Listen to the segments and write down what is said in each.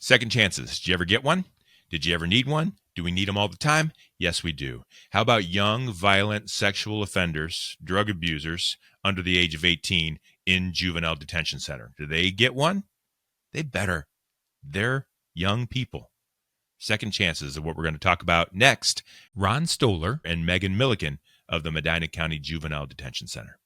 Second chances. Did you ever get one? Did you ever need one? Do we need them all the time? Yes, we do. How about young, violent, sexual offenders, drug abusers under the age of 18 in juvenile detention center? Do they get one? They better. They're young people. Second chances of what we're going to talk about next. Ron Stollar and Megan Millikin of the Medina County Juvenile Detention Center.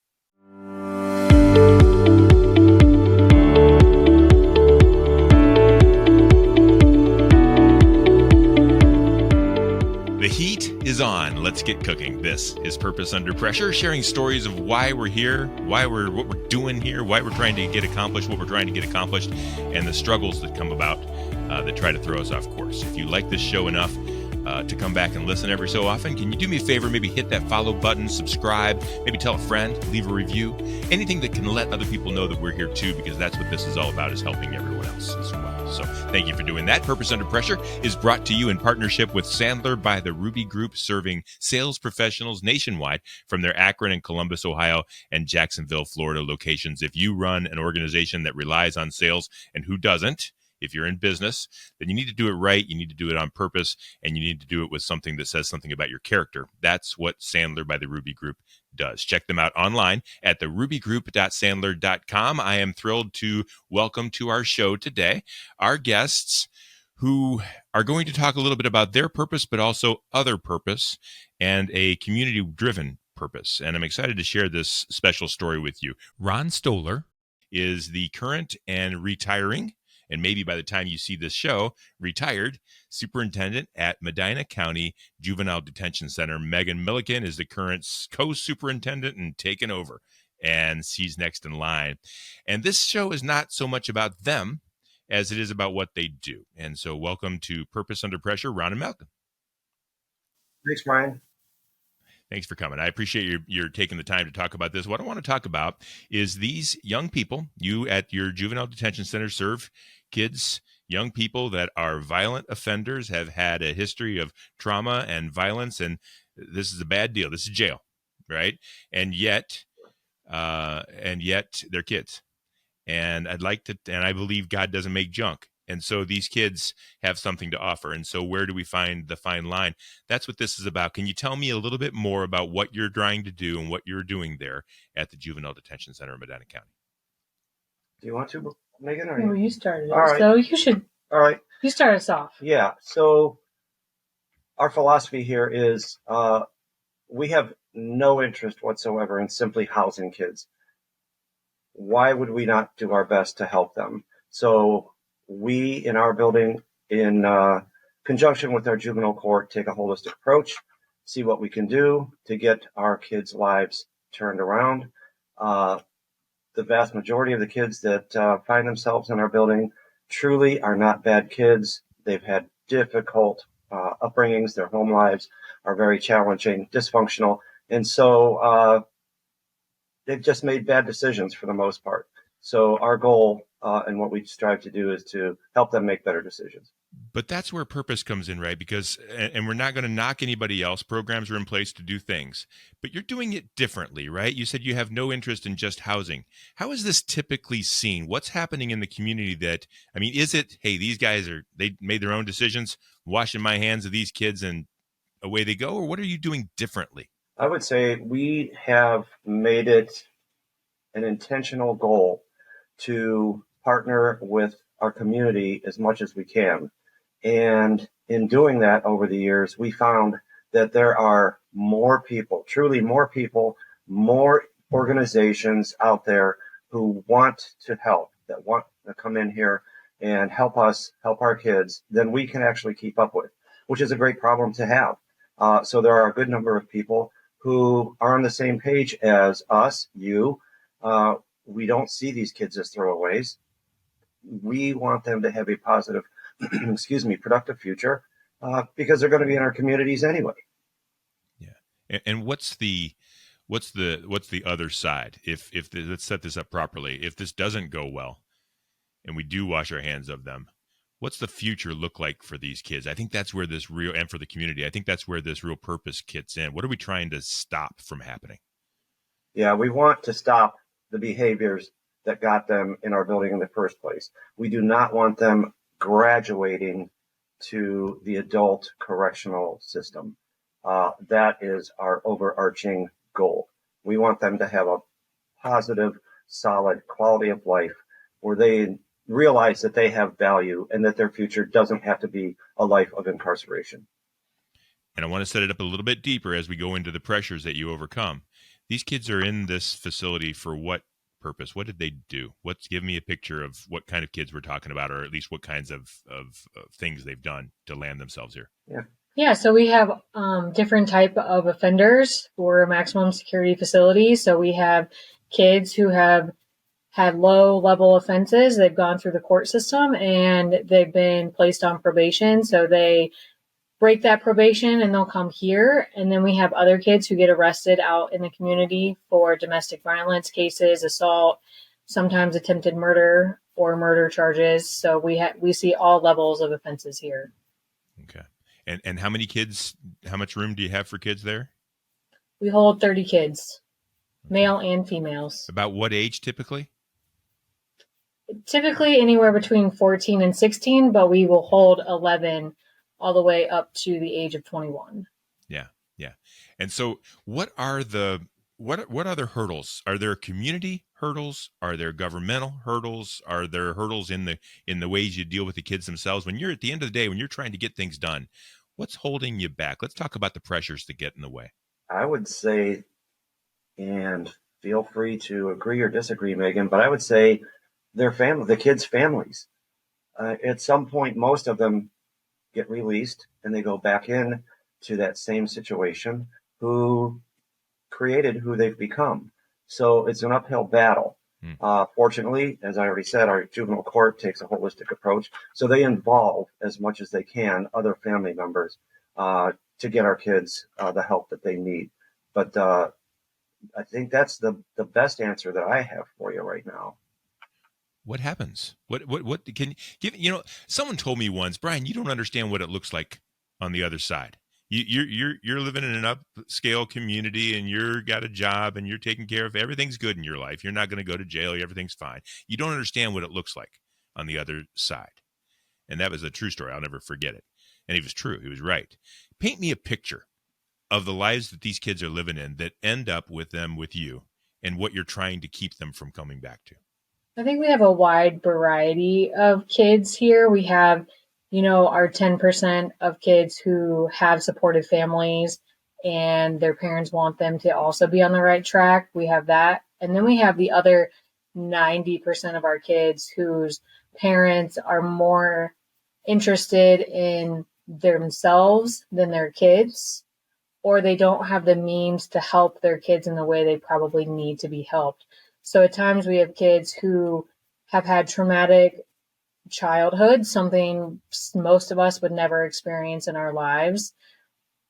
The heat is on. Let's get cooking. This is Purpose Under Pressure, sharing stories of why we're here, what we're doing here, why we're trying to get accomplished, what we're trying to get accomplished, and the struggles that come about that try to throw us off course. If you like this show enough to come back and listen every so often, can you do me a favor? Maybe hit that follow button, subscribe, maybe tell a friend, leave a review, anything that can let other people know that we're here too, because that's what this is all about, is helping everyone else as well. So thank you for doing that. Purpose Under Pressure is brought to you in partnership with Sandler by the Ruby Group, serving sales professionals nationwide from their Akron and Columbus, Ohio, and Jacksonville, Florida locations. If you run an organization that relies on sales, and who doesn't, if you're in business, then you need to do it right. You need to do it on purpose, and you need to do it with something that says something about your character. That's what Sandler by the Ruby Group does. Check them out online at therubygroup.sandler.com. I am thrilled to welcome to our show today our guests who are going to talk a little bit about their purpose, but also other purpose and a community-driven purpose. And I'm excited to share this special story with you. Ron Stollar is the current and retiring, and maybe by the time you see this show, retired superintendent at Medina County Juvenile Detention Center. Megan Millikin is the current co-superintendent and taken over, and she's next in line. And this show is not so much about them as it is about what they do. And so welcome to Purpose Under Pressure, Ron and Malcolm. Thanks, Brian. Thanks for coming. I appreciate you're taking the time to talk about this. What I want to talk about is these young people. You at your juvenile detention center serve kids, young people that are violent offenders, have had a history of trauma and violence, and this is a bad deal. This is jail, right? And yet they're kids. And I believe God doesn't make junk. And so these kids have something to offer. And so where do we find the fine line? That's what this is about. Can you tell me a little bit more about what you're trying to do and what you're doing there at the Juvenile Detention Center in Medina County? Do you want to, Megan? Or you started it. All right. So you should. All right. You start us off. Yeah. So our philosophy here is we have no interest whatsoever in simply housing kids. Why would we not do our best to help them? So we, in our building, in conjunction with our juvenile court, take a holistic approach, see what we can do to get our kids' lives turned around. The vast majority of the kids that find themselves in our building truly are not bad kids. They've had difficult upbringings. Their home lives are very challenging, dysfunctional. And so they've just made bad decisions for the most part. So our goal and what we strive to do is to help them make better decisions. But that's where purpose comes in, right? Because, and we're not going to knock anybody else. Programs are in place to do things, but you're doing it differently, right? You said you have no interest in just housing. How is this typically seen? What's happening in the community is it, hey, these guys they made their own decisions, washing my hands of these kids and away they go? Or what are you doing differently? I would say we have made it an intentional goal to partner with our community as much as we can. And in doing that over the years, we found that there are more people, truly more people, more organizations out there who want to help, that want to come in here and help us, help our kids, than we can actually keep up with, which is a great problem to have. So there are a good number of people who are on the same page as us, you. We don't see these kids as throwaways. We want them to have a positive, productive future because they're going to be in our communities anyway. Yeah. And what's the other side? If let's set this up properly. If this doesn't go well and we do wash our hands of them, what's the future look like for these kids? I think that's where this real, and for the community, I think that's where this real purpose kicks in. What are we trying to stop from happening? Yeah, we want to stop the behaviors that got them in our building in the first place. We do not want them graduating to the adult correctional system. That is our overarching goal. We want them to have a positive, solid quality of life where they realize that they have value and that their future doesn't have to be a life of incarceration. And I want to set it up a little bit deeper as we go into the pressures that you overcome. These kids are in this facility for what purpose? What did they do? Give me a picture of what kind of kids we're talking about, or at least what kinds of things they've done to land themselves here. Yeah, so we have different type of offenders for maximum security facilities. So we have kids who have had low-level offenses. They've gone through the court system, and they've been placed on probation. So they break that probation, and they'll come here. And then we have other kids who get arrested out in the community for domestic violence cases, assault, sometimes attempted murder or murder charges. So we see all levels of offenses here. Okay. And how many kids, how much room do you have for kids there? We hold 30 kids, male and females. About what age typically? Typically anywhere between 14 and 16, but we will hold 11 all the way up to the age of 21. Yeah. And so what are the other hurdles? Are there community hurdles? Are there governmental hurdles? Are there hurdles in the ways you deal with the kids themselves? When you're at the end of the day, when you're trying to get things done, what's holding you back? Let's talk about the pressures that get in the way. I would say, and feel free to agree or disagree, Megan, but I would say their family, the kids' families. At some point, most of them get released and they go back in to that same situation who created who they've become. So it's an uphill battle. Fortunately, as I already said, our juvenile court takes a holistic approach. So they involve as much as they can other family members to get our kids the help that they need. But I think that's the best answer that I have for you right now. What happens? What can you give? Someone told me once, Brian, you don't understand what it looks like on the other side. You're living in an upscale community and you're got a job and you're taking care of everything's good in your life. You're not going to go to jail. Everything's fine. You don't understand what it looks like on the other side. And that was a true story. I'll never forget it. And he was true. He was right. Paint me a picture of the lives that these kids are living in that end up with you and what you're trying to keep them from coming back to. I think we have a wide variety of kids here. We have our 10% of kids who have supportive families and their parents want them to also be on the right track. We have that. And then we have the other 90% of our kids whose parents are more interested in themselves than their kids, or they don't have the means to help their kids in the way they probably need to be helped. So at times we have kids who have had traumatic childhood, something most of us would never experience in our lives.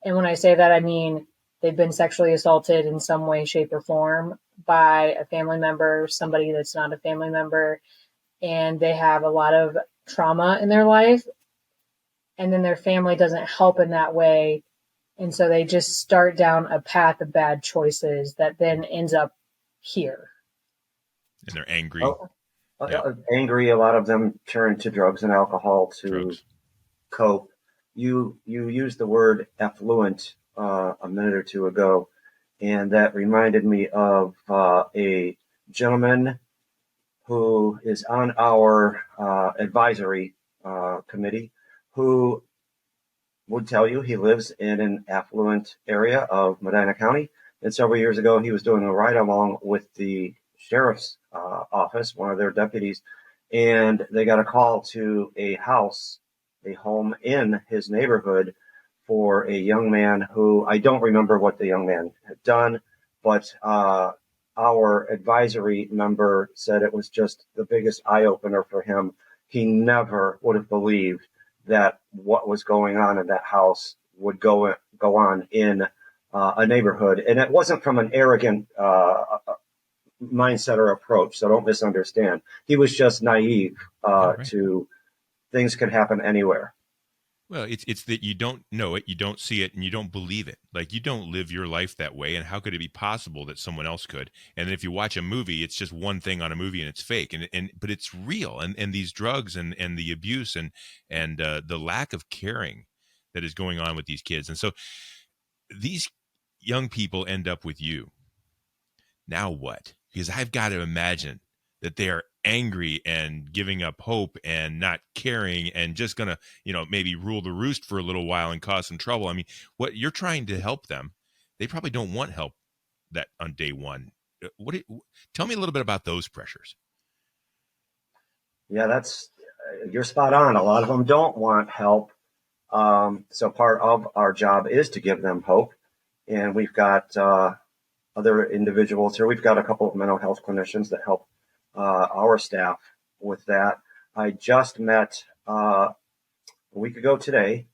And when I say that, I mean they've been sexually assaulted in some way, shape, or form by a family member, somebody that's not a family member, and they have a lot of trauma in their life. And then their family doesn't help in that way. And so they just start down a path of bad choices that then ends up here. And they're angry. Angry. A lot of them turn to drugs and alcohol to cope. You used the word affluent a minute or two ago, and that reminded me of a gentleman who is on our advisory committee who would tell you he lives in an affluent area of Medina County. And several years ago, he was doing a ride-along with the sheriff's office, one of their deputies, and they got a call to a home in his neighborhood for a young man who, I don't remember what the young man had done, but our advisory member said it was just the biggest eye-opener for him. He never would have believed that what was going on in that house would go on in a neighborhood. And it wasn't from an arrogant mindset or approach, so don't misunderstand. He was just naive to things could happen anywhere. Well, it's that you don't know it, you don't see it, and you don't believe it. Like, you don't live your life that way, and how could it be possible that someone else could? And then if you watch a movie, it's just one thing on a movie and it's fake, and but it's real. And these drugs and the abuse and the lack of caring that is going on with these kids, and so these young people end up with you. Now what? Because I've got to imagine that they are angry and giving up hope and not caring and just going to, maybe rule the roost for a little while and cause some trouble. I mean, what you're trying to help them, they probably don't want help that on day one. Tell me a little bit about those pressures. Yeah, you're spot on. A lot of them don't want help. So part of our job is to give them hope. And we've got other individuals here. We've got a couple of mental health clinicians that help our staff with that. I just met a week ago today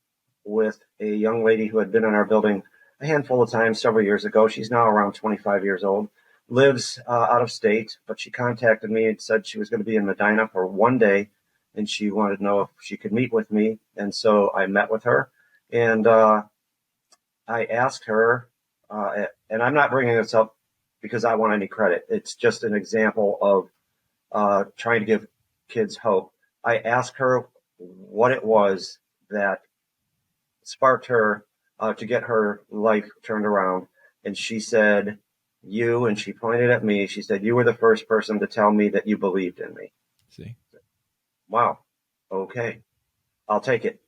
with a young lady who had been in our building a handful of times several years ago. She's now around 25 years old, lives out of state, but she contacted me and said she was going to be in Medina for one day, and she wanted to know if she could meet with me. And so I met with her, and I asked her, and I'm not bringing this up because I want any credit. It's just an example of trying to give kids hope. I asked her what it was that sparked her to get her life turned around. And she said, you, and she pointed at me. She said, you were the first person to tell me that you believed in me. See? Wow. Okay. I'll take it.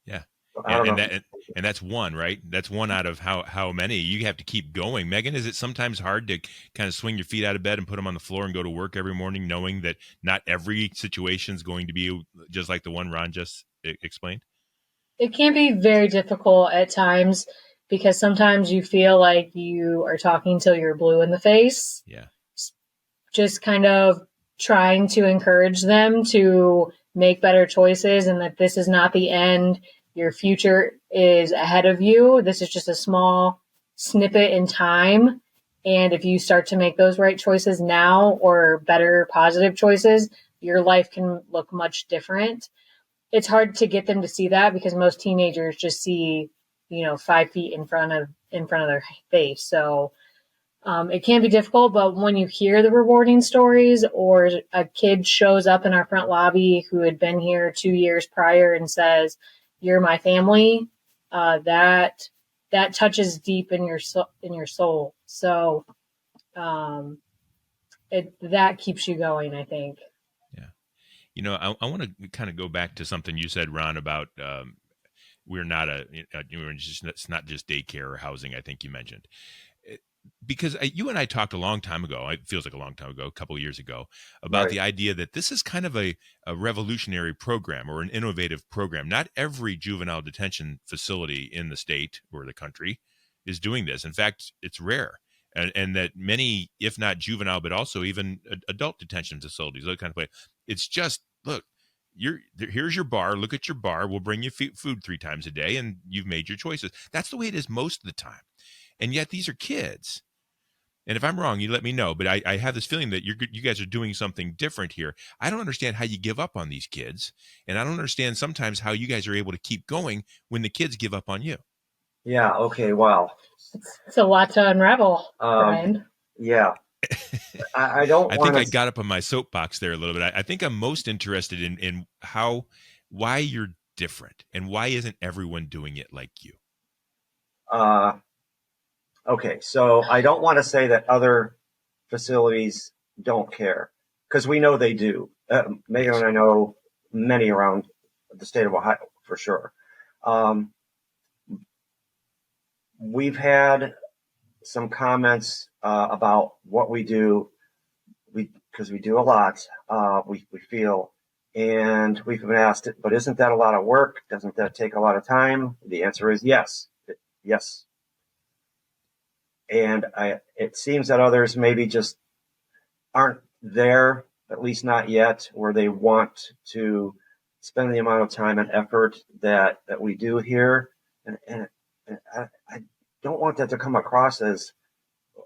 Yeah. I don't know. And that's one, right? That's one out of how many. You have to keep going. Megan, is it sometimes hard to kind of swing your feet out of bed and put them on the floor and go to work every morning, knowing that not every situation is going to be just like the one Ron just explained? It can be very difficult at times because sometimes you feel like you are talking till you're blue in the face. Yeah. Just kind of trying to encourage them to make better choices and that this is not the end. Your future is ahead of you. This is just a small snippet in time. And if you start to make those right choices now or better positive choices, your life can look much different. It's hard to get them to see that because most teenagers just see, 5 feet in front of their face. So it can be difficult, but when you hear the rewarding stories or a kid shows up in our front lobby who had been here 2 years prior and says, "You're my family," that touches deep in your soul. So that keeps you going, I think. Yeah. I want to kind of go back to something you said, Ron, about we're not it's not just daycare or housing, I think you mentioned. Because you and I talked a long time ago, it feels like a long time ago, a couple of years ago, about the idea that this is kind of a revolutionary program or an innovative program. Not every juvenile detention facility in the state or the country is doing this. In fact, it's rare. And that many, if not juvenile, but also even adult detention facilities, that kind of place, it's just, look, here's your bar. Look at your bar. We'll bring you food 3 times a day, and you've made your choices. That's the way it is most of the time. And yet these are kids. And if I'm wrong, you let me know. But I have this feeling that you guys are doing something different here. I don't understand how you give up on these kids. And I don't understand sometimes how you guys are able to keep going when the kids give up on you. Yeah. Okay. Wow. It's a lot to unravel, Brian. Yeah. I don't I want think I got up on my soapbox there a little bit. I think I'm most interested in why you're different and why isn't everyone doing it like you? Okay, so I don't want to say that other facilities don't care because we know they do. Megan and I know many around the state of Ohio for sure. We've had some comments about what we do, because we do a lot. We feel, and we've been asked, but isn't that a lot of work? Doesn't that take a lot of time? The answer is yes. Yes. And it seems that others maybe just aren't there, at least not yet, where they want to spend the amount of time and effort that we do here. And I don't want that to come across as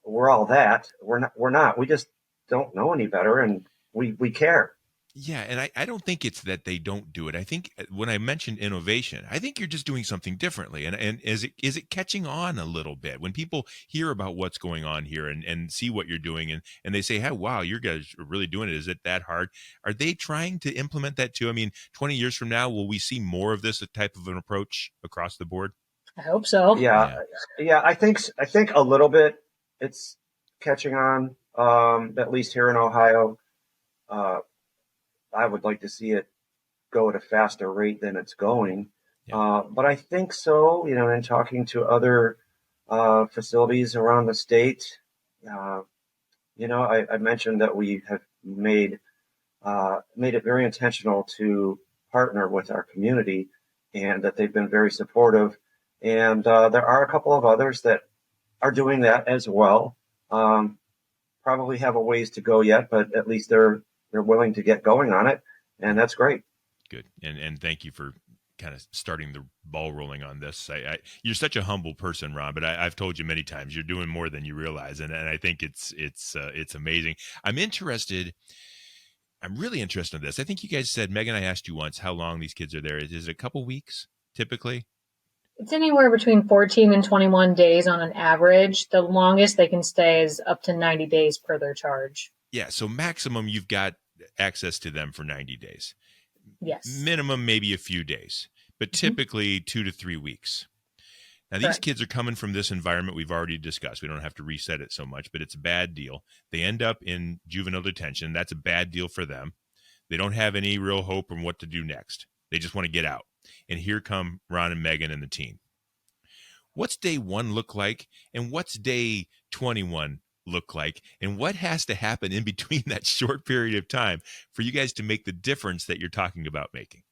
we're all that. We're not. We just don't know any better, and we care. Yeah, and I don't think it's that they don't do it. I think when I mentioned innovation, I think you're just doing something differently. And is it catching on a little bit when people hear about what's going on here and see what you're doing and they say, hey, wow, you guys are really doing it. Is it that hard? Are they trying to implement that too? I mean, 20 years from now, will we see more of this type of an approach across the board? I hope so. Yeah, Yeah. yeah. I think a little bit it's catching on. At least here in Ohio, uh, I would like to see it go at a faster rate than it's going. Yeah. But I think so. In talking to other facilities around the state, uh, I mentioned that we have made it very intentional to partner with our community, and that they've been very supportive. And there are a couple of others that are doing that as well. Um, Probably have a ways to go yet, but at least they're willing to get going on it, and that's great. Good. And thank you for kind of starting the ball rolling on this. You're such a humble person, Ron, but I've told you many times you're doing more than you realize, and I think it's amazing. I'm interested. I'm really interested in this. I think you guys said, Megan, I asked you once how long these kids are there. Is it a couple weeks typically? It's anywhere between 14 and 21 days on an average. The longest they can stay is up to 90 days per their charge. Yeah. So maximum you've got access to them for 90 days. Yes. Minimum maybe a few days, but Mhm. typically 2 to 3 weeks. Now, these Correct. kids are coming from this environment we've already discussed. We don't have to reset it so much, but it's a bad deal. They end up in juvenile detention. That's a bad deal for them. They don't have any real hope on what to do next. They just want to get out. And here come Ron and Megan and the team. What's day one look like? And what's day 21 look like? And what has to happen in between that short period of time for you guys to make the difference that you're talking about making?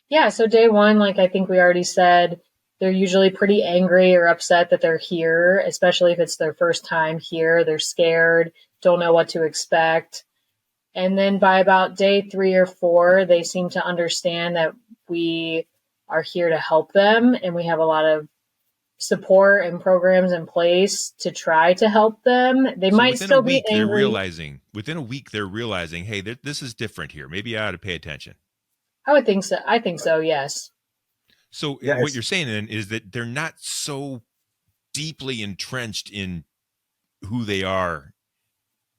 Yeah, so day one, like I think we already said, they're usually pretty angry or upset that they're here, especially if it's their first time here. They're scared, don't know what to expect. And then by about day 3 or 4, they seem to understand that we are here to help them, and we have a lot of support and programs in place to try to help them. They So might within a still be week, angry. they're realizing, hey, this is different here. Maybe I ought to pay attention. I would think so. I think so, yes. So Yeah, what it's you're saying then is that they're not so deeply entrenched in who they are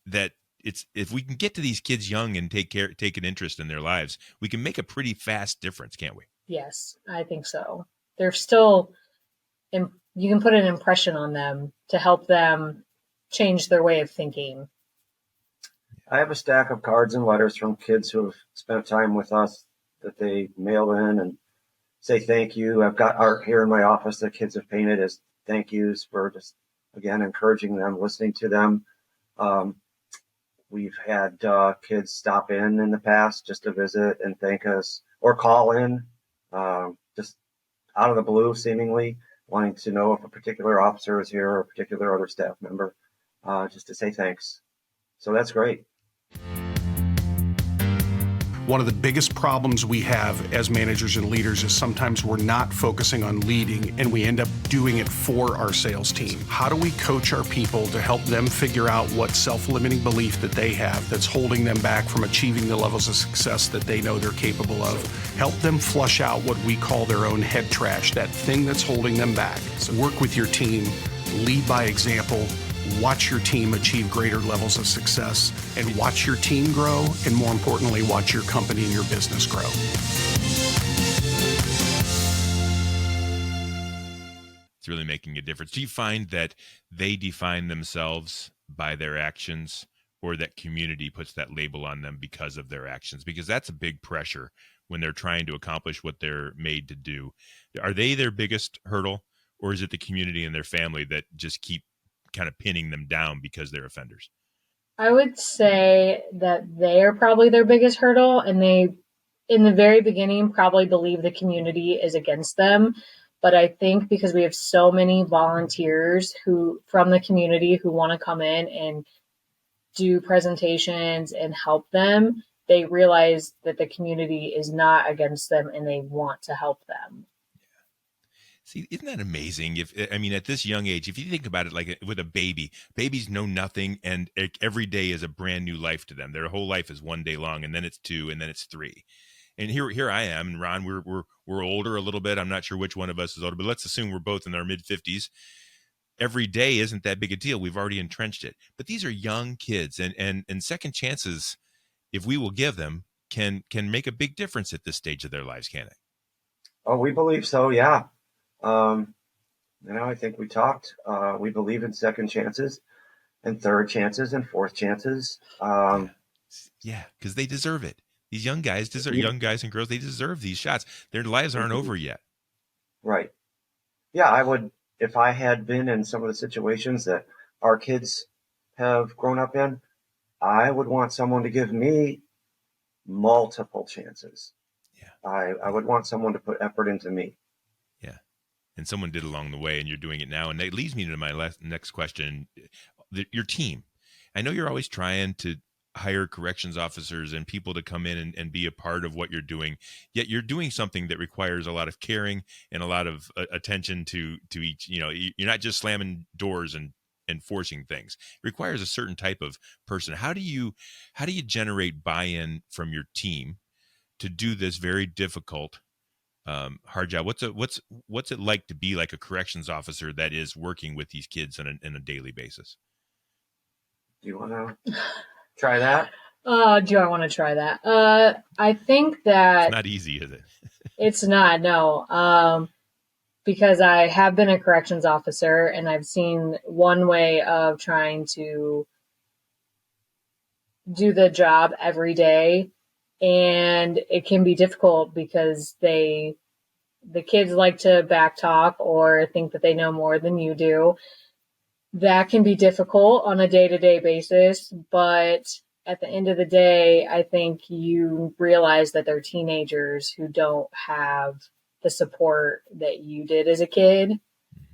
that it's if we can get to these kids young and take an interest in their lives, we can make a pretty fast difference, can't we? Yes, I think so. They're still, you can put an impression on them to help them change their way of thinking. I have a stack of cards and letters from kids who have spent time with us that they mail in and say thank you. I've got art here in my office that kids have painted as thank yous for just, again, encouraging them, listening to them. Um, we've had kids stop in the past just to visit and thank us, or call in, just out of the blue, seemingly wanting to know if a particular officer is here or a particular other staff member, just to say thanks. So that's great. One of the biggest problems we have as managers and leaders is sometimes we're not focusing on leading and we end up doing it for our sales team. How do we coach our people to help them figure out what self-limiting belief that they have that's holding them back from achieving the levels of success that they know they're capable of? Help them flush out what we call their own head trash, that thing that's holding them back. So work with your team, lead by example, watch your team achieve greater levels of success, and watch your team grow, and more importantly, watch your company and your business grow. It's really making a difference. Do you find that they define themselves by their actions, or that community puts that label on them because of their actions? Because that's a big pressure when they're trying to accomplish what they're made to do. Are they their biggest hurdle, or is it the community and their family that just keep kind of pinning them down because they're offenders? I would say that they are probably their biggest hurdle, and they, in the very beginning, probably believe the community is against them. But I think because we have so many volunteers who from the community who want to come in and do presentations and help them, they realize that the community is not against them and they want to help them. See, isn't that amazing? I mean, at this young age, if you think about it, like with a baby, babies know nothing, and every day is a brand new life to them. Their whole life is one day long, and then it's two, and then it's three. And here I am, and Ron, we're older a little bit. I'm not sure which one of us is older, but let's assume we're both in our mid-50s. Every day isn't that big a deal. We've already entrenched it. But these are young kids, and second chances, if we will give them, can make a big difference at this stage of their lives, can it? Oh, we believe so. Yeah. I think we talked. We believe in second chances and third chances and fourth chances. Yeah, because they deserve it. These young guys deserve, young guys and girls, they deserve these shots. Their lives aren't over yet. Right. Yeah, I would, if I had been in some of the situations that our kids have grown up in, I would want someone to give me multiple chances. Yeah. I would want someone to put effort into me. Yeah. And someone did along the way, and you're doing it now. And that leads me to my next question. Your team. I know you're always trying to hire corrections officers and people to come in and be a part of what you're doing, yet you're doing something that requires a lot of caring and a lot of attention to each. You're not just slamming doors and enforcing things. It requires a certain type of person. How do you generate buy-in from your team to do this very difficult hard job? What's it like to be like a corrections officer that is working with these kids on a daily basis? Do you want to try that? Do I want to try that? I think that it's not easy, is it? It's not, no. Because I have been a corrections officer, and I've seen one way of trying to do the job every day, and it can be difficult because the kids like to backtalk or think that they know more than you do. That can be difficult on a day-to-day basis, but at the end of the day, I think you realize that they're teenagers who don't have the support that you did as a kid.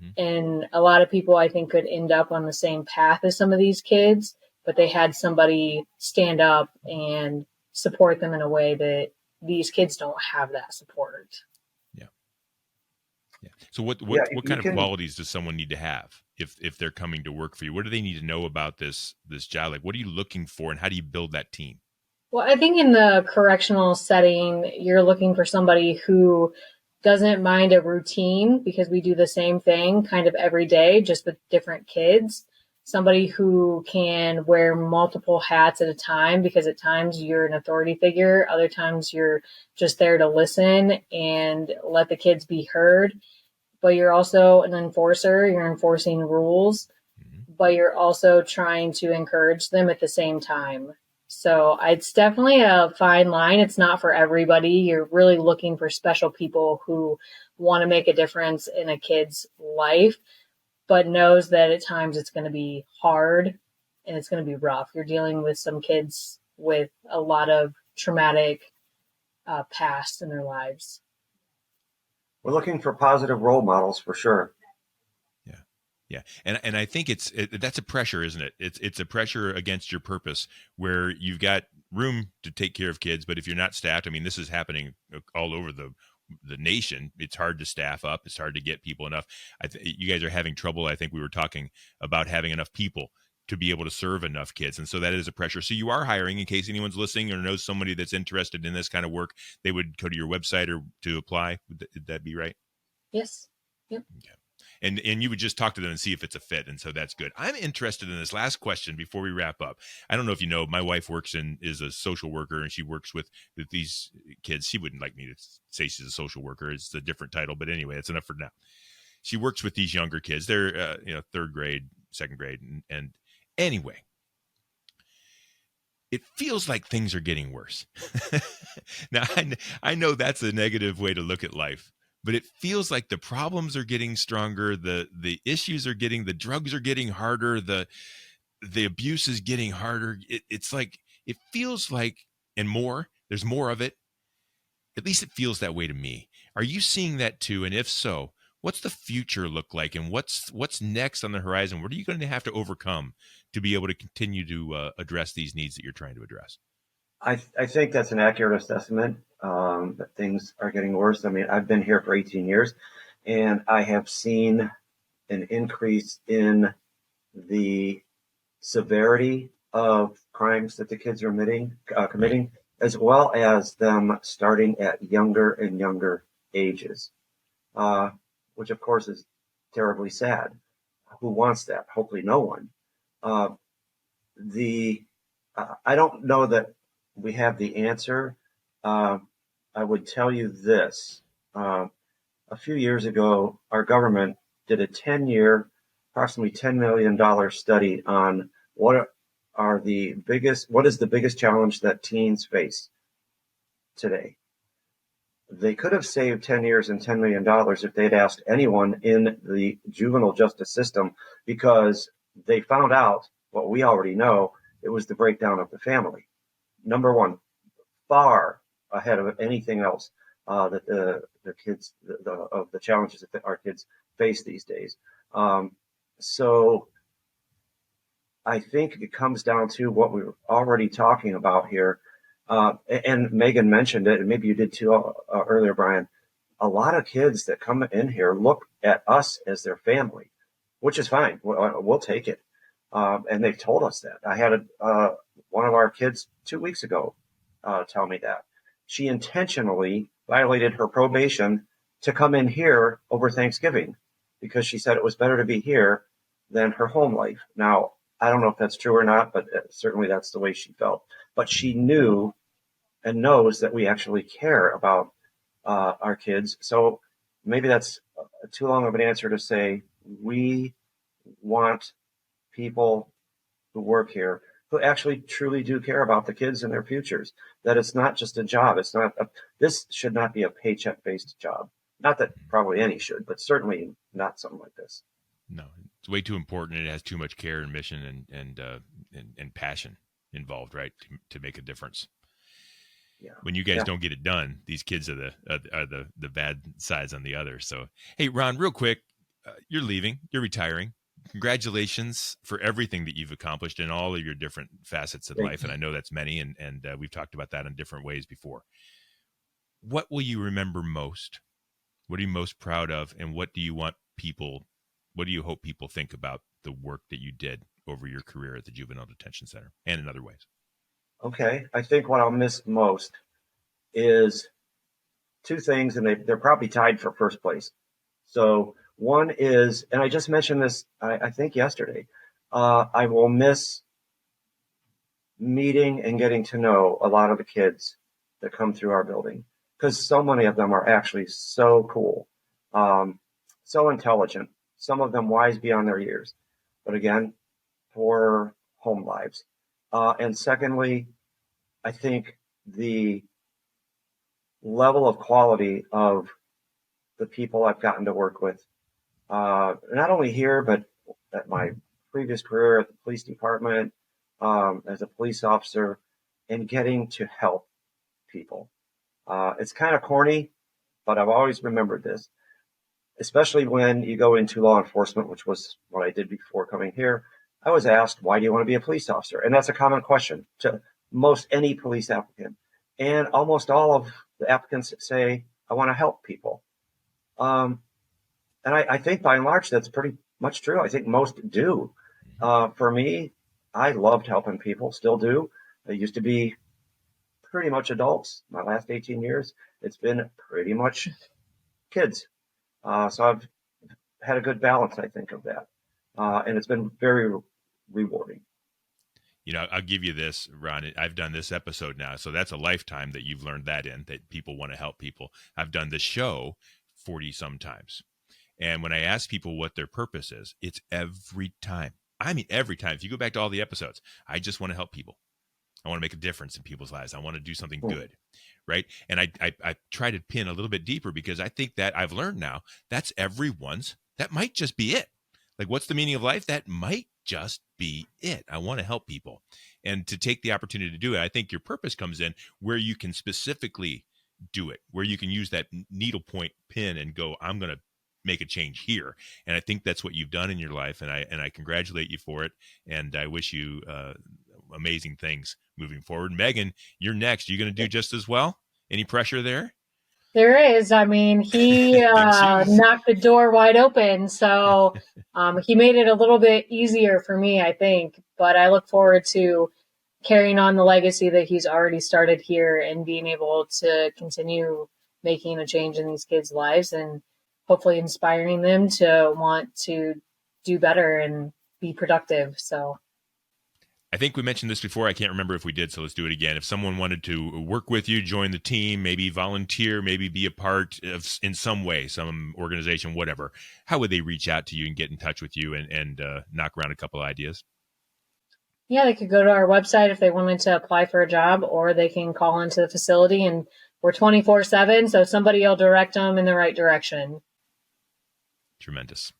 Mm-hmm. And a lot of people, I think, could end up on the same path as some of these kids, but they had somebody stand up and support them in a way that these kids don't have that support. Yeah. So what kind of qualities does someone need to have if they're coming to work for you? What do they need to know about this job? Like, what are you looking for, and how do you build that team? Well, I think in the correctional setting, you're looking for somebody who doesn't mind a routine, because we do the same thing kind of every day, just with different kids. Somebody who can wear multiple hats at a time, because at times you're an authority figure. Other times you're just there to listen and let the kids be heard. But you're also an enforcer. You're enforcing rules, but you're also trying to encourage them at the same time. So it's definitely a fine line. It's not for everybody. You're really looking for special people who want to make a difference in a kid's life, but knows that at times it's going to be hard and it's going to be rough. You're dealing with some kids with a lot of traumatic past in their lives. We're looking for positive role models for sure. Yeah. And I think that's a pressure, isn't it? It's a pressure against your purpose, where you've got room to take care of kids, but if you're not staffed, I mean, this is happening all over the nation. It's hard to staff up. It's hard to get people enough. You guys are having trouble. I think we were talking about having enough people to be able to serve enough kids. And so that is a pressure. So you are hiring, in case anyone's listening or knows somebody that's interested in this kind of work, they would go to your website or to apply. Would that be right? Yes. Yep. Okay. And you would just talk to them and see if it's a fit. And so that's good. I'm interested in this last question before we wrap up. I don't know if you know, my wife is a social worker, and she works with these kids. She wouldn't like me to say she's a social worker. It's a different title, but anyway, it's enough for now. She works with these younger kids. They're, third grade, second grade. And anyway, it feels like things are getting worse. Now, I know that's a negative way to look at life, but it feels like the problems are getting stronger. The issues are the drugs are getting harder. The abuse is getting harder. It's like, it feels like, and there's more of it. At least it feels that way to me. Are you seeing that too? And if so, what's the future look like, and what's next on the horizon? What are you going to have to overcome to be able to continue to address these needs that you're trying to address? I think that's an accurate assessment, that things are getting worse. I mean, I've been here for 18 years, and I have seen an increase in the severity of crimes that the kids are committing, as well as them starting at younger and younger ages, which of course is terribly sad. Who wants that? Hopefully no one. Uh, the I don't know that we have the answer. Uh, I would tell you this. A few years ago, our government did a 10-year, approximately $10 million study on what is the biggest challenge that teens face today. They could have saved 10 years and $10 million if they'd asked anyone in the juvenile justice system, because they found out what we already know. It was the breakdown of the family. Number one, far ahead of anything else that the kids, of the challenges that our kids face these days. So I think it comes down to what we were already talking about here. And Megan mentioned it, and maybe you did too earlier, Brian. A lot of kids that come in here look at us as their family, which is fine. We'll take it. And they've told us that. I had one of our kids 2 weeks ago tell me that. She intentionally violated her probation to come in here over Thanksgiving because she said it was better to be here than her home life. Now, I don't know if that's true or not, but certainly that's the way she felt. But she knew and knows that we actually care about our kids. So maybe that's too long of an answer to say we want people who work here who actually truly do care about the kids and their futures, that it's not just a job. This should not be a paycheck-based job. Not that probably any should, but certainly not something like this. No, it's way too important. It has too much care and mission and passion involved, right, to make a difference. Yeah. When you guys don't get it done, these kids are the bad sides on the other. So, hey, Ron, real quick, you're leaving, you're retiring. Congratulations for everything that you've accomplished in all of your different facets of life. And I know that's many, and we've talked about that in different ways before. What will you remember most? What are you most proud of? And what do you hope people think about the work that you did over your career at the Juvenile Detention Center and in other ways? Okay. I think what I'll miss most is two things, and they're probably tied for first place. So one is, and I just mentioned this, I think yesterday, I will miss meeting and getting to know a lot of the kids that come through our building, because so many of them are actually so cool, so intelligent, some of them wise beyond their years, but again, poor home lives. And secondly, I think the level of quality of the people I've gotten to work with, not only here, but at my previous career at the police department, as a police officer, and getting to help people. It's kind of corny, but I've always remembered this, especially when you go into law enforcement, which was what I did before coming here. I was asked, why do you want to be a police officer? And that's a common question to most any police applicant. And almost all of the applicants say, I want to help people. And I think by and large, that's pretty much true. I think most do. For me, I loved helping people, still do. I used to be pretty much adults. My last 18 years, it's been pretty much kids. So I've had a good balance, I think, of that. And it's been very rewarding. You know, I'll give you this, Ron. I've done this episode now, so that's a lifetime that you've learned that people want to help people. I've done this show 40 some times. And when I ask people what their purpose is, it's every time. I mean, every time. If you go back to all the episodes, I just want to help people. I want to make a difference in people's lives. I want to do something good, right? And I try to pin a little bit deeper, because I think that I've learned now that's everyone's. That might just be it. Like, what's the meaning of life? That might just be it. I want to help people. And to take the opportunity to do it, I think your purpose comes in where you can specifically do it, where you can use that needlepoint pin and go, I'm going to make a change here. And I think that's what you've done in your life. And I congratulate you for it. And I wish you amazing things moving forward. Megan, you're next. You going to do just as well? Any pressure there? There is. I mean, he knocked the door wide open, so he made it a little bit easier for me, I think. But I look forward to carrying on the legacy that he's already started here and being able to continue making a change in these kids' lives and hopefully inspiring them to want to do better and be productive. So I think we mentioned this before. I can't remember if we did, so let's do it again. If someone wanted to work with you, join the team, maybe volunteer, maybe be a part of in some way, some organization, whatever, how would they reach out to you and get in touch with you and knock around a couple of ideas? yeah, they could go to our website if they wanted to apply for a job, or they can call into the facility, and we're 24/7, so somebody will direct them in the right direction. Tremendous.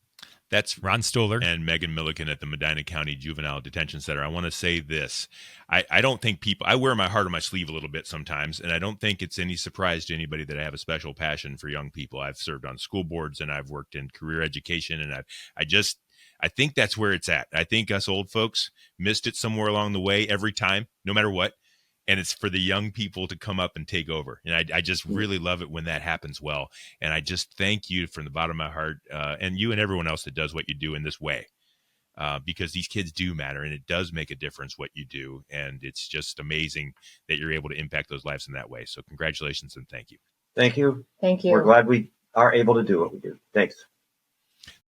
That's Ron Stollar and Megan Millikin at the Medina County Juvenile Detention Center. I want to say this. I don't think I wear my heart on my sleeve a little bit sometimes, and I don't think it's any surprise to anybody that I have a special passion for young people. I've served on school boards and I've worked in career education, and I think that's where it's at. I think us old folks missed it somewhere along the way every time, no matter what. And it's for the young people to come up and take over. And I just really love it when that happens well. And I just thank you from the bottom of my heart, and you and everyone else that does what you do in this way, because these kids do matter, and it does make a difference what you do. And it's just amazing that you're able to impact those lives in that way. So congratulations and thank you. Thank you. Thank you. We're glad we are able to do what we do. Thanks.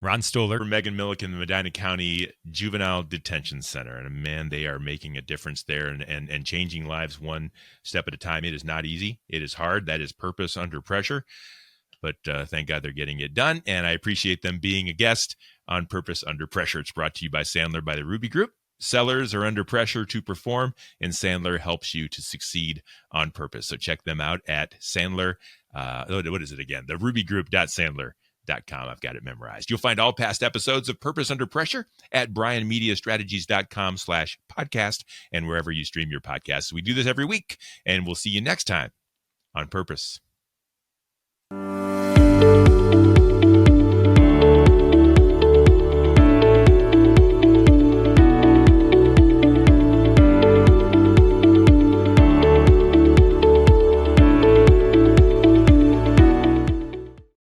Ron Stollar, Megan Millikin, the Medina County Juvenile Detention Center. And man, they are making a difference there and changing lives one step at a time. It is not easy. It is hard. That is purpose under pressure. But thank God they're getting it done. And I appreciate them being a guest on Purpose Under Pressure. It's brought to you by Sandler by the Ruby Group. Sellers are under pressure to perform, and Sandler helps you to succeed on purpose. So check them out at Sandler. What is it again? The rubygroup.sandler.com. I've got it memorized. You'll find all past episodes of Purpose Under Pressure at brianmediastrategies.com/podcast and wherever you stream your podcasts. We do this every week, and we'll see you next time on Purpose